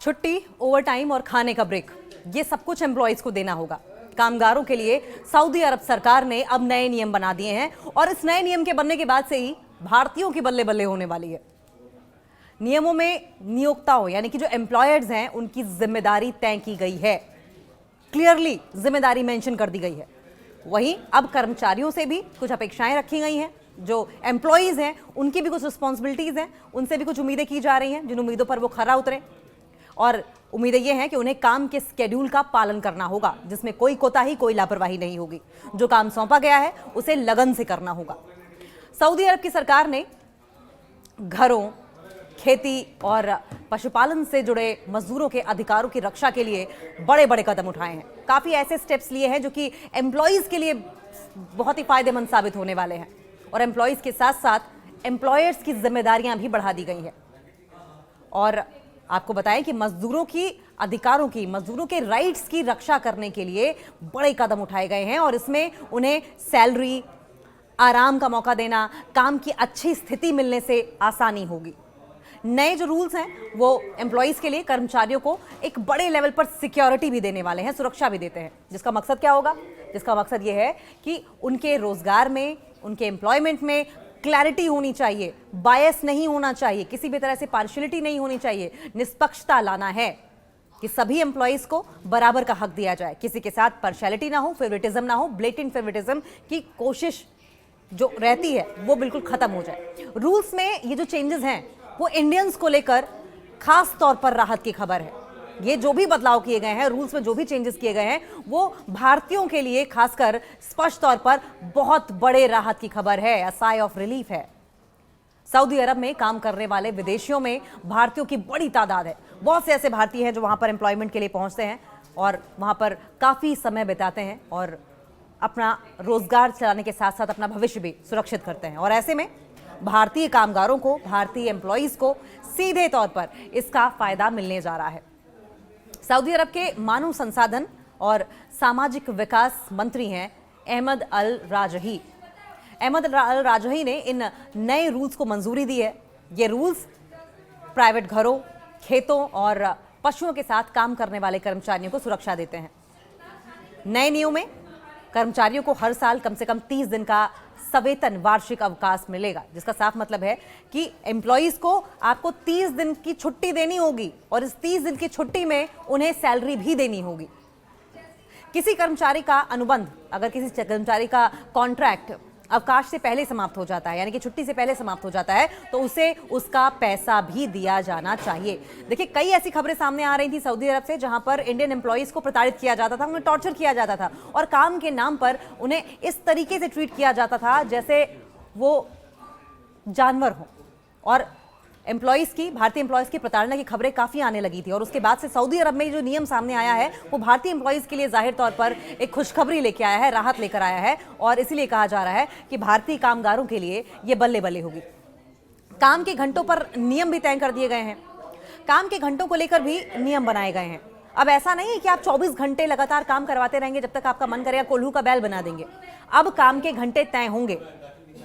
छुट्टी, ओवरटाइम और खाने का ब्रेक, ये सब कुछ एम्प्लॉयज को देना होगा। कामगारों के लिए सऊदी अरब सरकार ने अब नए नियम बना दिए हैं और इस नए नियम के बनने के बाद से ही भारतीयों की बल्ले बल्ले होने वाली है। नियमों में नियोक्ताओं यानी कि जो एम्प्लॉयर्स हैं उनकी जिम्मेदारी तय की गई है, क्लियरली जिम्मेदारी मेंशन कर दी गई है। वहीं अब कर्मचारियों से भी कुछ अपेक्षाएं रखी गई हैं। जो एम्प्लॉयज हैं उनकी भी कुछ रिस्पॉन्सिबिलिटीज हैं, उनसे भी कुछ उम्मीदें की जा रही हैं, जिन उम्मीदों पर वो खरा उतरे। और उम्मीदें ये हैं कि उन्हें काम के स्केड्यूल का पालन करना होगा, जिसमें कोई कोताही, कोई लापरवाही नहीं होगी। जो काम सौंपा गया है उसे लगन से करना होगा। सऊदी अरब की सरकार ने घरों, खेती और पशुपालन से जुड़े मजदूरों के अधिकारों की रक्षा के लिए बड़े बड़े कदम उठाए हैं। काफ़ी ऐसे स्टेप्स लिए हैं जो कि एम्प्लॉयज़ के लिए बहुत ही फायदेमंद साबित होने वाले हैं और एम्प्लॉयज़ के साथ साथ एम्प्लॉयर्स की जिम्मेदारियां भी बढ़ा दी गई हैं। और आपको बताएं कि मजदूरों की अधिकारों की, मजदूरों के राइट्स की रक्षा करने के लिए बड़े कदम उठाए गए हैं और इसमें उन्हें सैलरी, आराम का मौका देना, काम की अच्छी स्थिति मिलने से आसानी होगी। नए जो रूल्स हैं वो एम्प्लॉयज़ के लिए, कर्मचारियों को एक बड़े लेवल पर सिक्योरिटी भी देने वाले हैं, सुरक्षा भी देते हैं। जिसका मकसद क्या होगा? जिसका मकसद ये है कि उनके रोजगार में, उनके एम्प्लॉयमेंट में क्लैरिटी होनी चाहिए, बायस नहीं होना चाहिए, किसी भी तरह से पार्शियलिटी नहीं होनी चाहिए, निष्पक्षता लाना है कि सभी एम्प्लॉयज़ को बराबर का हक दिया जाए, किसी के साथ पार्शियलिटी ना हो, फेवरेटिज्म ना हो, ब्लेटेंट फेवरेटिज्म की कोशिश जो रहती है वो बिल्कुल खत्म हो जाए। रूल्स में ये जो चेंजेस हैं वो इंडियंस को लेकर खास तौर पर राहत की खबर है। ये जो भी बदलाव किए गए हैं, रूल्स में जो भी चेंजेस किए गए हैं, वो भारतीयों के लिए खासकर स्पष्ट तौर पर बहुत बड़े राहत की खबर है, अ साई ऑफ रिलीफ है। सऊदी अरब में काम करने वाले विदेशियों में भारतीयों की बड़ी तादाद है। बहुत से ऐसे भारतीय हैं जो वहां पर एम्प्लॉयमेंट के लिए पहुंचते हैं और वहां पर काफी समय बिताते हैं और अपना रोजगार चलाने के साथ साथ अपना भविष्य भी सुरक्षित करते हैं। और ऐसे में भारतीय कामगारों को, भारतीय एम्प्लॉयज को सीधे तौर पर इसका फायदा मिलने जा रहा है। सऊदी अरब के मानव संसाधन और सामाजिक विकास मंत्री हैं अहमद अल राजही। अहमद अल राजही ने इन नए रूल्स को मंजूरी दी है। ये रूल्स प्राइवेट घरों, खेतों और पशुओं के साथ काम करने वाले कर्मचारियों को सुरक्षा देते हैं। नए नियम में कर्मचारियों को हर साल कम से कम 30 दिन का सवेतन वार्षिक अवकाश मिलेगा, जिसका साफ मतलब है कि एम्प्लॉयज को आपको 30 दिन की छुट्टी देनी होगी और इस 30 दिन की छुट्टी में उन्हें सैलरी भी देनी होगी। किसी कर्मचारी का अनुबंध, अगर किसी कर्मचारी का कॉन्ट्रैक्ट अवकाश से पहले समाप्त हो जाता है, यानी कि छुट्टी से पहले समाप्त हो जाता है, तो उसे उसका पैसा भी दिया जाना चाहिए। देखिए, कई ऐसी खबरें सामने आ रही थी सऊदी अरब से जहां पर इंडियन एम्प्लॉयज को प्रताड़ित किया जाता था, उन्हें टॉर्चर किया जाता था और काम के नाम पर उन्हें इस तरीके से ट्रीट किया जाता था जैसे वो जानवर हो। और एम्प्लॉयज़ की, भारतीय एम्प्लॉयज़ की प्रताड़ना की खबरें काफ़ी आने लगी थी और उसके बाद से सऊदी अरब में जो नियम सामने आया है वो भारतीय एम्प्लॉयज़ के लिए जाहिर तौर पर एक खुशखबरी लेके आया है, राहत लेकर आया है और इसीलिए कहा जा रहा है कि भारतीय कामगारों के लिए ये बल्ले बल्ले होगी। काम के घंटों पर नियम भी तय कर दिए गए हैं। काम के घंटों को लेकर भी नियम बनाए गए हैं। अब ऐसा नहीं है कि आप 24 घंटे लगातार काम करवाते रहेंगे जब तक आपका मन करेगा, कोल्हू का बैल बना देंगे। अब काम के घंटे तय होंगे,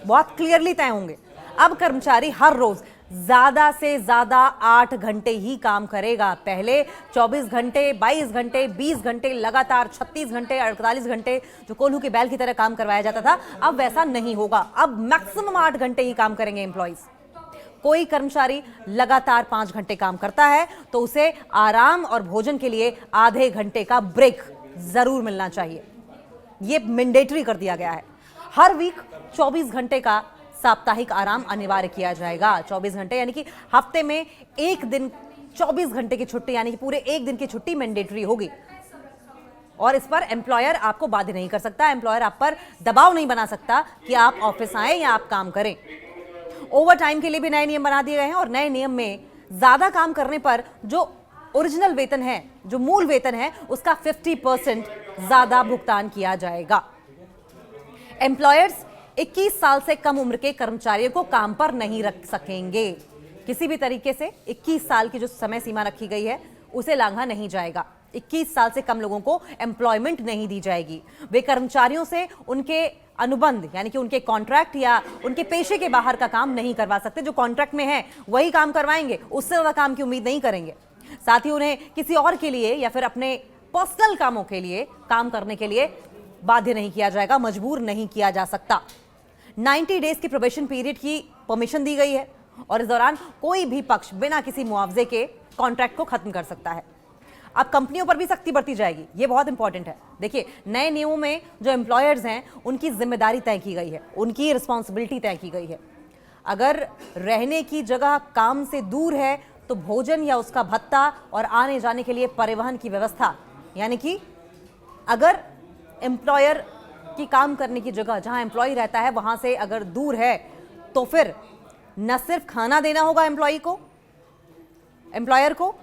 बहुत क्लियरली तय होंगे। अब कर्मचारी हर रोज ज्यादा से ज्यादा 8 घंटे ही काम करेगा। पहले 24 घंटे, 22 घंटे, 20 घंटे लगातार, 36 घंटे, 48 घंटे जो कोल्हू के बैल की तरह काम करवाया जाता था, अब वैसा नहीं होगा। अब मैक्सिमम 8 घंटे ही काम करेंगे एम्प्लॉयज। कोई कर्मचारी लगातार 5 घंटे काम करता है तो उसे आराम और भोजन के लिए आधे घंटे का ब्रेक जरूर मिलना चाहिए। ये मैंडेटरी कर दिया गया है। हर वीक 24 घंटे का साप्ताहिक आराम अनिवार्य किया जाएगा। 24 घंटे यानी कि हफ्ते में एक दिन 24 घंटे की छुट्टी, यानी कि पूरे एक दिन की छुट्टी मैंडेटरी होगी और इस पर एम्प्लॉयर आपको बाध्य नहीं कर सकता। एम्प्लॉयर आप पर दबाव नहीं बना सकता कि आप ऑफिस आए या आप काम करें। ओवर टाइम के लिए भी नए नियम बना दिए गए हैं और नए नियम में ज्यादा काम करने पर जो ओरिजिनल वेतन है, जो मूल वेतन है, उसका 50% ज्यादा भुगतान किया जाएगा। एम्प्लॉयर्स 21 साल से कम उम्र के कर्मचारियों को काम पर नहीं रख सकेंगे। किसी भी तरीके से 21 साल की जो समय सीमा रखी गई है उसे लांघा नहीं जाएगा। 21 साल से कम लोगों को एम्प्लॉयमेंट नहीं दी जाएगी। वे कर्मचारियों से उनके अनुबंध यानी कि उनके कॉन्ट्रैक्ट या उनके पेशे के बाहर का काम नहीं करवा सकते। जो कॉन्ट्रैक्ट में है वही काम करवाएंगे, उससे ज्यादा काम की उम्मीद नहीं करेंगे। साथ ही उन्हें किसी और के लिए या फिर अपने पर्सनल कामों के लिए काम करने के लिए बाध्य नहीं किया जाएगा, मजबूर नहीं किया जा सकता। 90 डेज की प्रोबेशन पीरियड की परमिशन दी गई है और इस दौरान कोई भी पक्ष बिना किसी मुआवजे के कॉन्ट्रैक्ट को खत्म कर सकता है। अब कंपनियों पर भी सख्ती बरती जाएगी, ये बहुत इंपॉर्टेंट है। देखिए, नए नियमों में जो एम्प्लॉयर्स हैं उनकी जिम्मेदारी तय की गई है, उनकी रिस्पॉन्सिबिलिटी तय की गई है। अगर रहने की जगह काम से दूर है तो भोजन या उसका भत्ता और आने जाने के लिए परिवहन की व्यवस्था, यानी कि अगर एम्प्लॉयर की काम करने की जगह जहां एम्प्लॉय रहता है वहां से अगर दूर है तो फिर न सिर्फ खाना देना होगा एम्प्लॉयर को,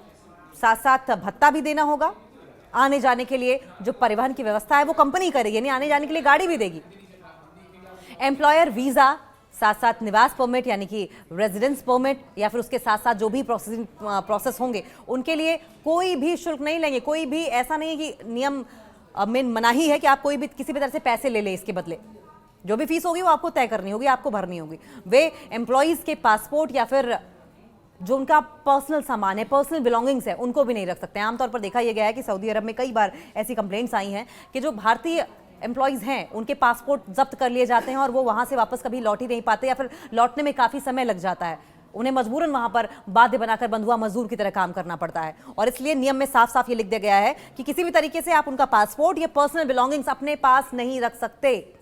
साथ साथ भत्ता भी देना होगा। आने जाने के लिए जो परिवहन की व्यवस्था है वो कंपनी करेगी, यानी आने जाने के लिए गाड़ी भी देगी। एम्प्लॉयर वीजा, साथ साथ निवास परमिट यानी कि रेजिडेंस परमिट या फिर उसके साथ साथ जो भी प्रोसेस होंगे उनके लिए कोई भी शुल्क नहीं लेंगे। कोई भी ऐसा नहीं है कि नियम में मनाही है कि आप कोई भी किसी भी तरह से पैसे ले लें। इसके बदले जो भी फीस होगी वो आपको तय करनी होगी, आपको भरनी होगी। वे एम्प्लॉयज के पासपोर्ट या फिर जो उनका पर्सनल सामान है, पर्सनल बिलोंगिंग्स है, उनको भी नहीं रख सकते। आमतौर पर देखा यह गया है कि सऊदी अरब में कई बार ऐसी कंप्लेंट्स आई हैं कि जो भारतीय एम्प्लॉयज हैं उनके पासपोर्ट जब्त कर लिए जाते हैं और वो वहां से वापस कभी लौट ही नहीं पाते या फिर लौटने में काफी समय लग जाता है। उन्हें मजबूरन वहां पर बाध्य बनाकर बंधुआ मजदूर की तरह काम करना पड़ता है। और इसलिए नियम में साफ साफ ये लिख दिया गया है कि किसी भी तरीके से आप उनका पासपोर्ट या पर्सनल बिलोंगिंग्स अपने पास नहीं रख सकते।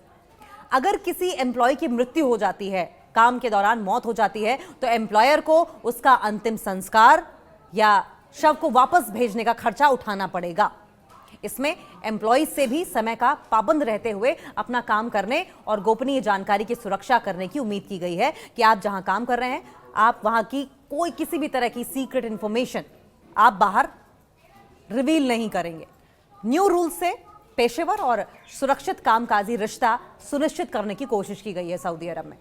अगर किसी एम्प्लॉय की मृत्यु हो जाती है, काम के दौरान मौत हो जाती है, तो एम्प्लॉयर को उसका अंतिम संस्कार या शव को वापस भेजने का खर्चा उठाना पड़ेगा। इसमें एम्प्लॉयज से भी समय का पाबंद रहते हुए अपना काम करने और गोपनीय जानकारी की सुरक्षा करने की उम्मीद की गई है कि आप जहां काम कर रहे हैं, आप वहां की कोई किसी भी तरह की सीक्रेट इंफॉर्मेशन आप बाहर रिवील नहीं करेंगे। न्यू रूल्स से पेशेवर और सुरक्षित कामकाजी रिश्ता सुनिश्चित करने की कोशिश की गई है सऊदी अरब में।